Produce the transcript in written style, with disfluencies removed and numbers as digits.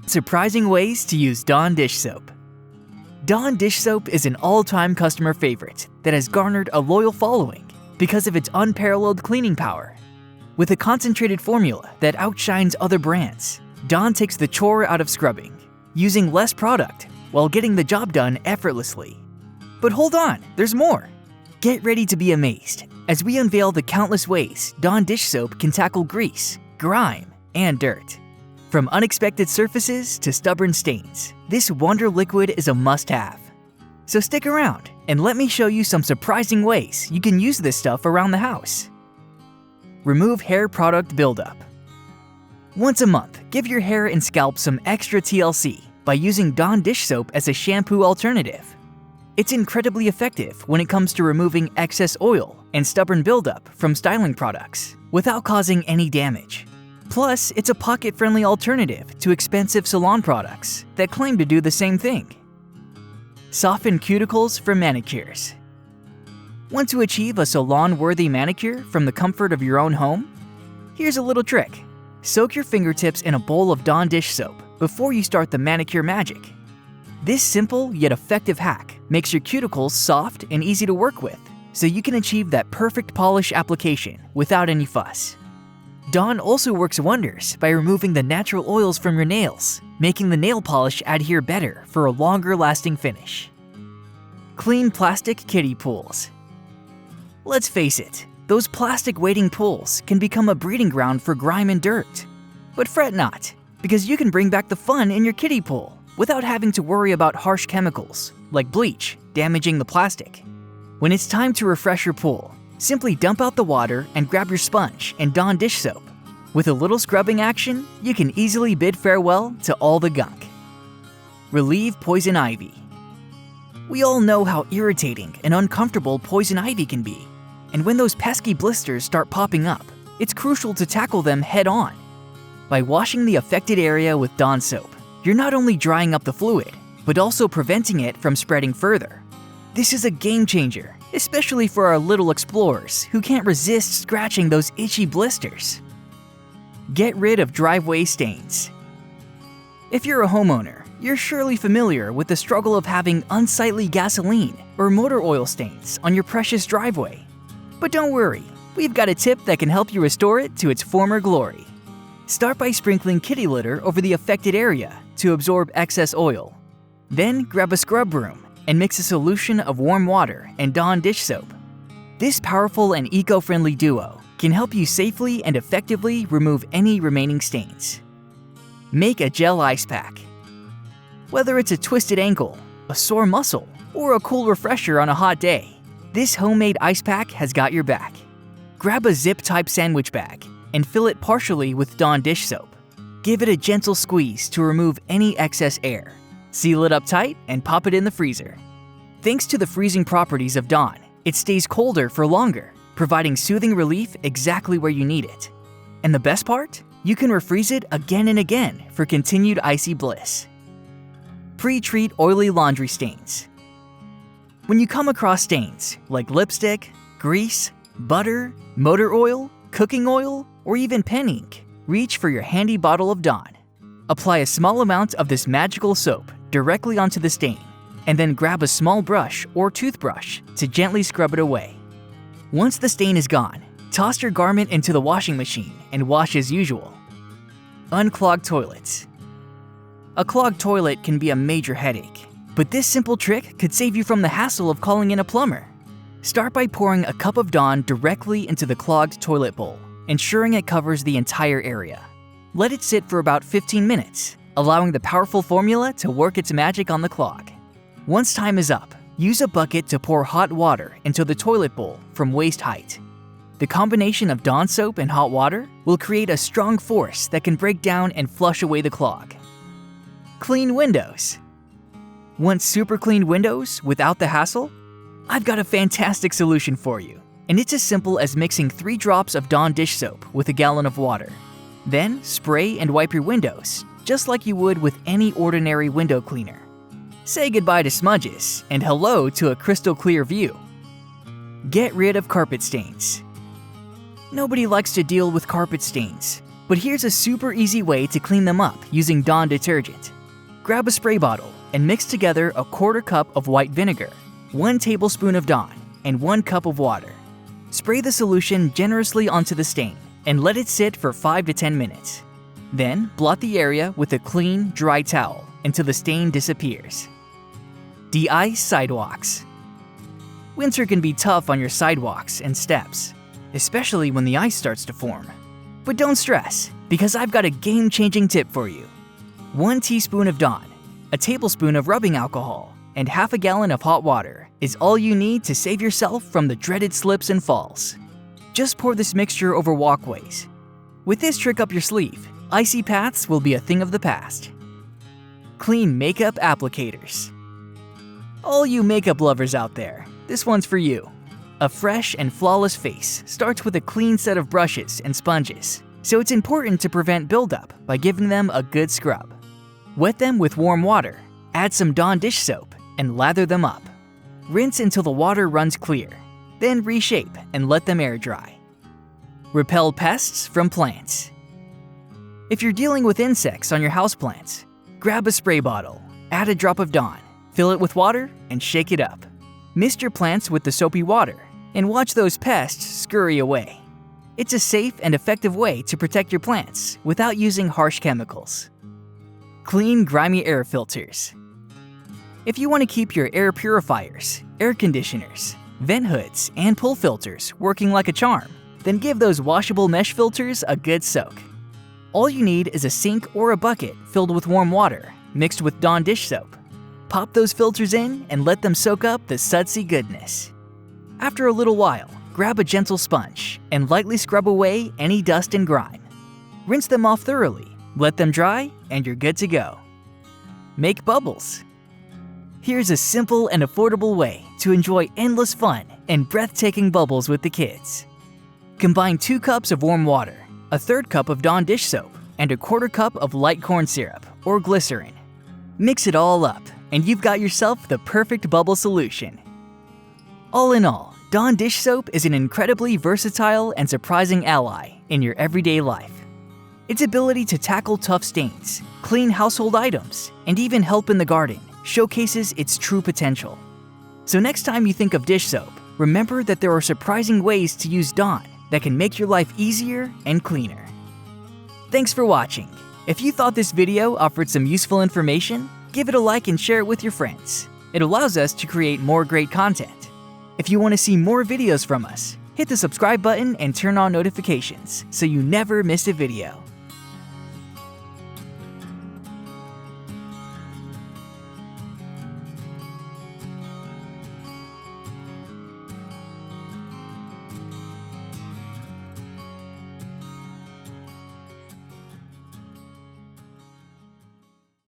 Surprising ways to use Dawn dish soap. Dawn dish soap is an all-time customer favorite that has garnered a loyal following because of its unparalleled cleaning power. With a concentrated formula that outshines other brands, Dawn takes the chore out of scrubbing, using less product while getting the job done effortlessly. But hold on, there's more! Get ready to be amazed as we unveil the countless ways Dawn dish soap can tackle grease, grime, and dirt. From unexpected surfaces to stubborn stains, this wonder liquid is a must-have. So stick around and let me show you some surprising ways you can use this stuff around the house. Remove hair product buildup. Once a month, give your hair and scalp some extra TLC by using Dawn dish soap as a shampoo alternative. It's incredibly effective when it comes to removing excess oil and stubborn buildup from styling products without causing any damage. Plus, it's a pocket-friendly alternative to expensive salon products that claim to do the same thing. Soften cuticles for manicures. Want to achieve a salon-worthy manicure from the comfort of your own home? Here's a little trick. Soak your fingertips in a bowl of Dawn dish soap before you start the manicure magic. This simple yet effective hack makes your cuticles soft and easy to work with, so you can achieve that perfect polish application without any fuss. Dawn also works wonders by removing the natural oils from your nails, making the nail polish adhere better for a longer-lasting finish. Clean plastic kiddie pools. Let's face it, those plastic wading pools can become a breeding ground for grime and dirt. But fret not, because you can bring back the fun in your kiddie pool without having to worry about harsh chemicals, like bleach, damaging the plastic. When it's time to refresh your pool, simply dump out the water and grab your sponge and Dawn dish soap. With a little scrubbing action, you can easily bid farewell to all the gunk. Relieve poison ivy. We all know how irritating and uncomfortable poison ivy can be, and when those pesky blisters start popping up, it's crucial to tackle them head-on. By washing the affected area with Dawn soap, you're not only drying up the fluid, but also preventing it from spreading further. This is a game changer, especially for our little explorers who can't resist scratching those itchy blisters. Get rid of driveway stains. If you're a homeowner, you're surely familiar with the struggle of having unsightly gasoline or motor oil stains on your precious driveway. But don't worry, we've got a tip that can help you restore it to its former glory. Start by sprinkling kitty litter over the affected area to absorb excess oil. Then grab a scrub broom and mix a solution of warm water and Dawn dish soap. This powerful and eco-friendly duo can help you safely and effectively remove any remaining stains. Make a gel ice pack. Whether it's a twisted ankle, a sore muscle, or a cool refresher on a hot day, this homemade ice pack has got your back. Grab a zip-type sandwich bag and fill it partially with Dawn dish soap. Give it a gentle squeeze to remove any excess air. Seal it up tight and pop it in the freezer. Thanks to the freezing properties of Dawn, it stays colder for longer, providing soothing relief exactly where you need it. And the best part? You can refreeze it again and again for continued icy bliss. Pre-treat oily laundry stains. When you come across stains like lipstick, grease, butter, motor oil, cooking oil, or even pen ink, reach for your handy bottle of Dawn. Apply a small amount of this magical soap directly onto the stain, and then grab a small brush or toothbrush to gently scrub it away. Once the stain is gone, toss your garment into the washing machine and wash as usual. Unclog toilets. A clogged toilet can be a major headache, but this simple trick could save you from the hassle of calling in a plumber. Start by pouring a cup of Dawn directly into the clogged toilet bowl, ensuring it covers the entire area. Let it sit for about 15 minutes, allowing the powerful formula to work its magic on the clog. Once time is up, use a bucket to pour hot water into the toilet bowl from waist height. The combination of Dawn soap and hot water will create a strong force that can break down and flush away the clog. Clean windows. Want super clean windows without the hassle? I've got a fantastic solution for you, and it's as simple as mixing 3 drops of Dawn dish soap with a gallon of water. Then spray and wipe your windows, just like you would with any ordinary window cleaner. Say goodbye to smudges and hello to a crystal clear view. Get rid of carpet stains. Nobody likes to deal with carpet stains, But here's a super easy way to clean them up using Dawn detergent. Grab a spray bottle and mix together a 1/4 cup of white vinegar, 1 tablespoon of Dawn, and 1 cup of water. Spray the solution generously onto the stain and let it sit for 5 to 10 minutes. Then blot the area with a clean, dry towel until the stain disappears. De-ice sidewalks. Winter can be tough on your sidewalks and steps, especially when the ice starts to form. But don't stress, because I've got a game-changing tip for you. 1 teaspoon of Dawn, a tablespoon of rubbing alcohol, and half a gallon of hot water is all you need to save yourself from the dreaded slips and falls. Just pour this mixture over walkways. With this trick up your sleeve, icy paths will be a thing of the past. Clean makeup applicators. All you makeup lovers out there, this one's for you. A fresh and flawless face starts with a clean set of brushes and sponges, so it's important to prevent buildup by giving them a good scrub. Wet them with warm water, add some Dawn dish soap, and lather them up. Rinse until the water runs clear, then reshape and let them air dry. Repel pests from plants. If you're dealing with insects on your houseplants, grab a spray bottle, add a drop of Dawn, fill it with water, and shake it up. Mist your plants with the soapy water and watch those pests scurry away. It's a safe and effective way to protect your plants without using harsh chemicals. Clean grimy air filters. If you want to keep your air purifiers, air conditioners, vent hoods, and pool filters working like a charm, then give those washable mesh filters a good soak. All you need is a sink or a bucket filled with warm water mixed with Dawn dish soap. Pop those filters in and let them soak up the sudsy goodness. After a little while, grab a gentle sponge and lightly scrub away any dust and grime. Rinse them off thoroughly, let them dry, and you're good to go. Make bubbles. Here's a simple and affordable way to enjoy endless fun and breathtaking bubbles with the kids. Combine 2 cups of warm water, a 1/3 cup of Dawn dish soap, and a 1/4 cup of light corn syrup or glycerin. Mix it all up, and you've got yourself the perfect bubble solution. All in all, Dawn dish soap is an incredibly versatile and surprising ally in your everyday life. Its ability to tackle tough stains, clean household items, and even help in the garden showcases its true potential. So next time you think of dish soap, remember that there are surprising ways to use Dawn that can make your life easier and cleaner. Thanks for watching. If you thought this video offered some useful information, give it a like and share it with your friends. It allows us to create more great content. If you want to see more videos from us, hit the subscribe button and turn on notifications so you never miss a video.